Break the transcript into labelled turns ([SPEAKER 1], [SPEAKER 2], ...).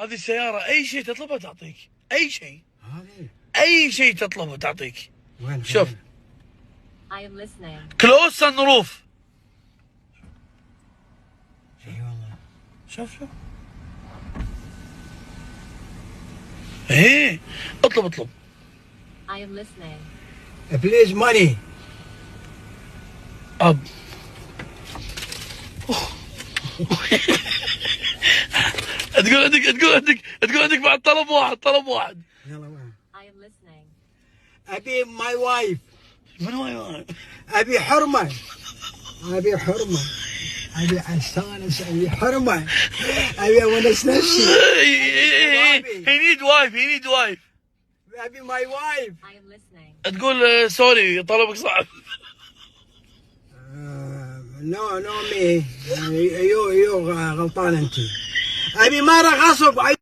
[SPEAKER 1] هذه السيارة أي شيء تطلبه تعطيك، أي شيء.
[SPEAKER 2] هذه
[SPEAKER 1] أي شيء تطلبه تعطيك.
[SPEAKER 2] وين؟
[SPEAKER 1] شوف.
[SPEAKER 3] I am listening.
[SPEAKER 1] كلوز سن روف.
[SPEAKER 2] اي والله.
[SPEAKER 1] شوف. ايه اطلب.
[SPEAKER 3] I am listening.
[SPEAKER 2] بليز ماني.
[SPEAKER 1] اب. تقول عندك بعد طلب واحد.
[SPEAKER 2] يلا وين؟
[SPEAKER 3] I am listening.
[SPEAKER 2] ابي ماي وايف.
[SPEAKER 1] من وين؟
[SPEAKER 2] ابي حرمه. ابي استانس، ابي حرمه، ابي اونس نفسي.
[SPEAKER 1] he need wife.
[SPEAKER 2] ابي ماي وايف.
[SPEAKER 3] I am listening.
[SPEAKER 1] تقول سوري طلبك صعب.
[SPEAKER 2] نو مي، يو غلطان انت. ابي مره غصب.